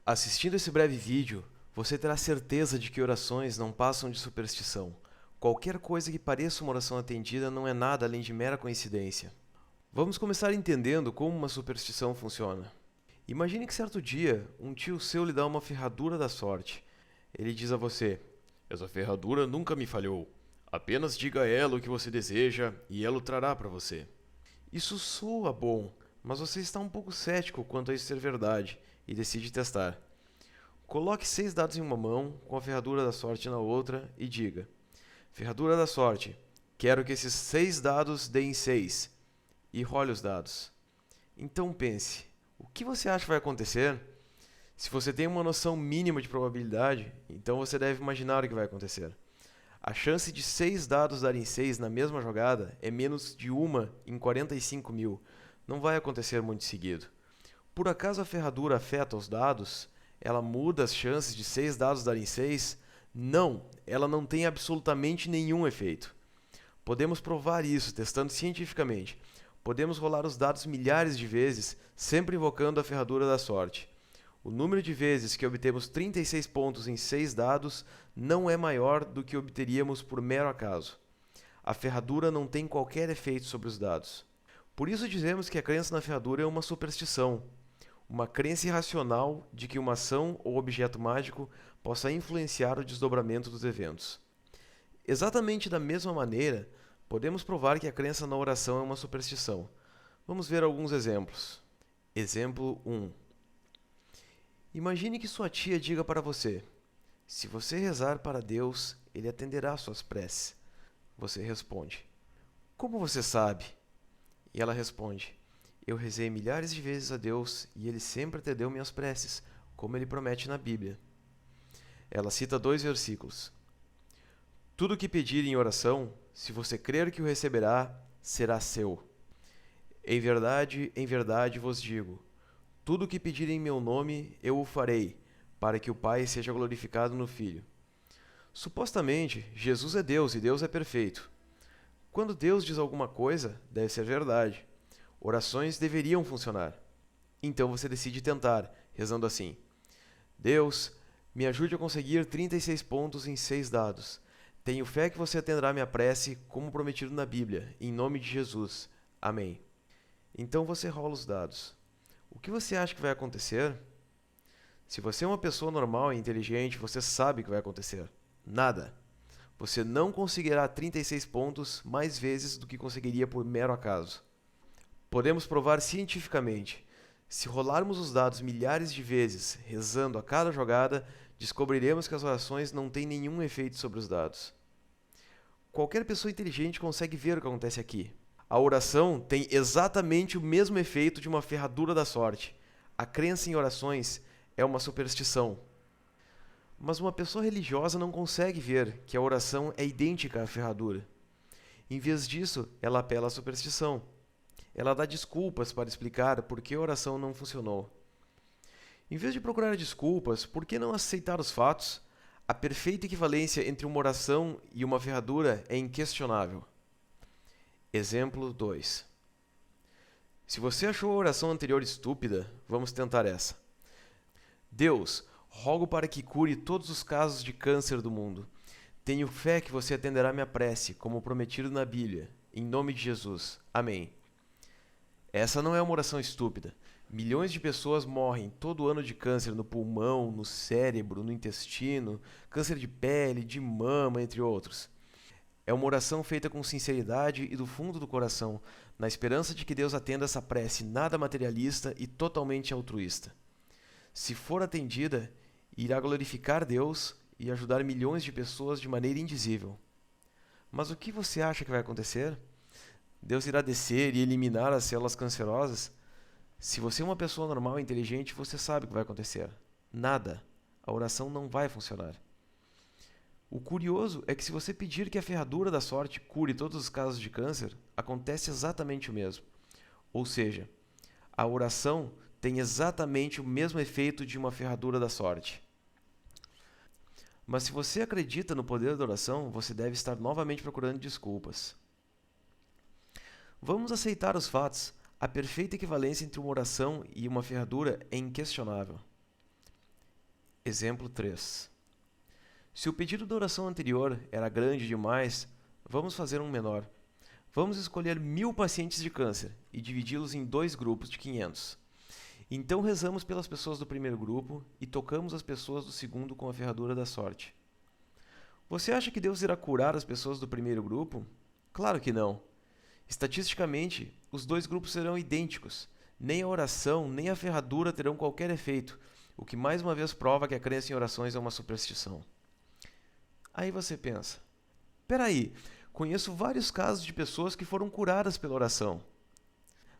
Assistindo esse breve vídeo, você terá certeza de que orações não passam de superstição. Qualquer coisa que pareça uma oração atendida não é nada além de mera coincidência. Vamos começar entendendo como uma superstição funciona. Imagine que certo dia, um tio seu lhe dá uma ferradura da sorte. Ele diz a você: "Essa ferradura nunca me falhou. Apenas diga a ela o que você deseja e ela o trará para você." Isso soa bom, mas você está um pouco cético quanto a isso ser verdade e decide testar. Coloque 6 dados em uma mão, com a ferradura da sorte na outra e diga: "Ferradura da sorte, quero que esses 6 dados deem 6." E role os dados. Então pense, o que você acha que vai acontecer? Se você tem uma noção mínima de probabilidade, então você deve imaginar o que vai acontecer. A chance de 6 dados darem 6 na mesma jogada é menos de uma em 45 mil. Não vai acontecer muito seguido. Por acaso a ferradura afeta os dados? Ela muda as chances de 6 dados darem 6? Não, ela não tem absolutamente nenhum efeito. Podemos provar isso testando cientificamente. Podemos rolar os dados milhares de vezes, sempre invocando a ferradura da sorte. O número de vezes que obtemos 36 pontos em 6 dados não é maior do que obteríamos por mero acaso. A ferradura não tem qualquer efeito sobre os dados. Por isso dizemos que a crença na ferradura é uma superstição, uma crença irracional de que uma ação ou objeto mágico possa influenciar o desdobramento dos eventos. Exatamente da mesma maneira, podemos provar que a crença na oração é uma superstição. Vamos ver alguns exemplos. Exemplo 1. Imagine que sua tia diga para você: "Se você rezar para Deus, Ele atenderá suas preces." Você responde: "Como você sabe?" E ela responde: "Eu rezei milhares de vezes a Deus e Ele sempre atendeu minhas preces, como Ele promete na Bíblia." Ela cita 2 versículos. "Tudo o que pedir em oração, se você crer que o receberá, será seu. Em verdade vos digo, tudo o que pedir em meu nome, eu o farei, para que o Pai seja glorificado no Filho." Supostamente, Jesus é Deus e Deus é perfeito. Quando Deus diz alguma coisa, deve ser verdade. Orações deveriam funcionar. Então você decide tentar, rezando assim: "Deus, me ajude a conseguir 36 pontos em 6 dados. Tenho fé que você atenderá minha prece, como prometido na Bíblia, em nome de Jesus. Amém." Então você rola os dados. O que você acha que vai acontecer? Se você é uma pessoa normal e inteligente, você sabe o que vai acontecer. Nada. Você não conseguirá 36 pontos mais vezes do que conseguiria por mero acaso. Podemos provar cientificamente. Se rolarmos os dados milhares de vezes, rezando a cada jogada, descobriremos que as orações não têm nenhum efeito sobre os dados. Qualquer pessoa inteligente consegue ver o que acontece aqui. A oração tem exatamente o mesmo efeito de uma ferradura da sorte. A crença em orações é uma superstição. Mas uma pessoa religiosa não consegue ver que a oração é idêntica à ferradura. Em vez disso, ela apela à superstição. Ela dá desculpas para explicar por que a oração não funcionou. Em vez de procurar desculpas, por que não aceitar os fatos? A perfeita equivalência entre uma oração e uma ferradura é inquestionável. Exemplo 2. Se você achou a oração anterior estúpida, vamos tentar essa. "Deus, rogo para que cure todos os casos de câncer do mundo. Tenho fé que você atenderá minha prece, como prometido na Bíblia. Em nome de Jesus. Amém." Essa não é uma oração estúpida. Milhões de pessoas morrem todo ano de câncer no pulmão, no cérebro, no intestino, câncer de pele, de mama, entre outros. É uma oração feita com sinceridade e do fundo do coração, na esperança de que Deus atenda essa prece nada materialista e totalmente altruísta. Se for atendida, irá glorificar Deus e ajudar milhões de pessoas de maneira indizível. Mas o que você acha que vai acontecer? Deus irá descer e eliminar as células cancerosas? Se você é uma pessoa normal e inteligente, você sabe o que vai acontecer. Nada. A oração não vai funcionar. O curioso é que se você pedir que a ferradura da sorte cure todos os casos de câncer, acontece exatamente o mesmo. Ou seja, a oração tem exatamente o mesmo efeito de uma ferradura da sorte. Mas se você acredita no poder da oração, você deve estar novamente procurando desculpas. Vamos aceitar os fatos. A perfeita equivalência entre uma oração e uma ferradura é inquestionável. Exemplo 3. Se o pedido da oração anterior era grande demais, vamos fazer um menor. Vamos escolher 1000 pacientes de câncer e dividi-los em 2 grupos de 500. Então rezamos pelas pessoas do primeiro grupo e tocamos as pessoas do segundo com a ferradura da sorte. Você acha que Deus irá curar as pessoas do primeiro grupo? Claro que não. Estatisticamente, os 2 grupos serão idênticos. Nem a oração, nem a ferradura terão qualquer efeito, o que mais uma vez prova que a crença em orações é uma superstição. Aí você pensa, peraí, conheço vários casos de pessoas que foram curadas pela oração.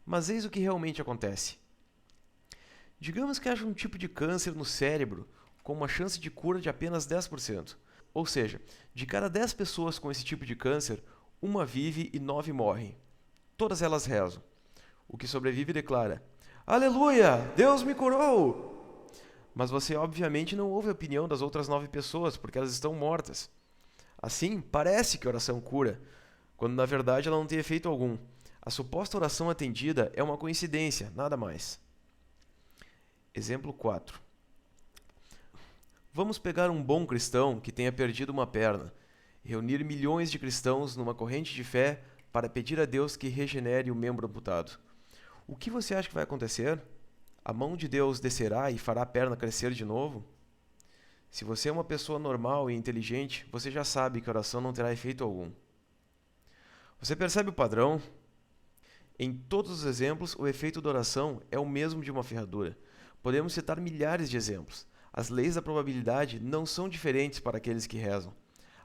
Mas eis o que realmente acontece. Digamos que haja um tipo de câncer no cérebro com uma chance de cura de apenas 10%. Ou seja, de cada 10 pessoas com esse tipo de câncer, uma vive e 9 morrem. Todas elas rezam. O que sobrevive declara: Aleluia! Deus me curou! Mas você obviamente não ouve a opinião das outras 9 pessoas, porque elas estão mortas. Assim, parece que a oração cura, quando na verdade ela não tem efeito algum. A suposta oração atendida é uma coincidência, nada mais. Exemplo 4. Vamos pegar um bom cristão que tenha perdido uma perna, reunir milhões de cristãos numa corrente de fé para pedir a Deus que regenere o membro amputado. O que você acha que vai acontecer? A mão de Deus descerá e fará a perna crescer de novo? Se você é uma pessoa normal e inteligente, você já sabe que a oração não terá efeito algum. Você percebe o padrão? Em todos os exemplos, o efeito da oração é o mesmo de uma ferradura. Podemos citar milhares de exemplos. As leis da probabilidade não são diferentes para aqueles que rezam.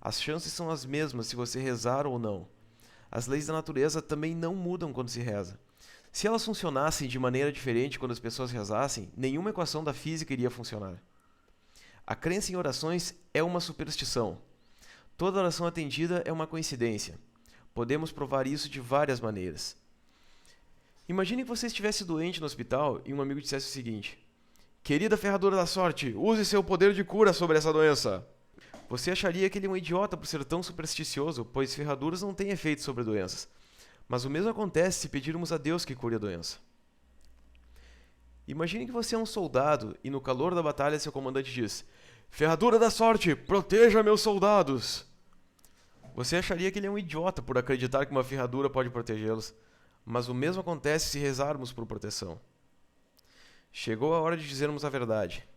As chances são as mesmas se você rezar ou não. As leis da natureza também não mudam quando se reza. Se elas funcionassem de maneira diferente quando as pessoas rezassem, nenhuma equação da física iria funcionar. A crença em orações é uma superstição. Toda oração atendida é uma coincidência. Podemos provar isso de várias maneiras. Imagine que você estivesse doente no hospital e um amigo dissesse o seguinte: Querida ferradura da sorte, use seu poder de cura sobre essa doença. Você acharia que ele é um idiota por ser tão supersticioso, pois ferraduras não têm efeito sobre doenças. Mas o mesmo acontece se pedirmos a Deus que cure a doença. Imagine que você é um soldado e no calor da batalha seu comandante diz: Ferradura da sorte, proteja meus soldados. Você acharia que ele é um idiota por acreditar que uma ferradura pode protegê-los. Mas o mesmo acontece se rezarmos por proteção. Chegou a hora de dizermos a verdade.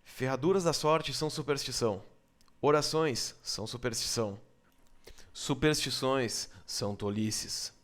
Ferraduras da sorte são superstição. Orações são superstição. Superstições são tolices.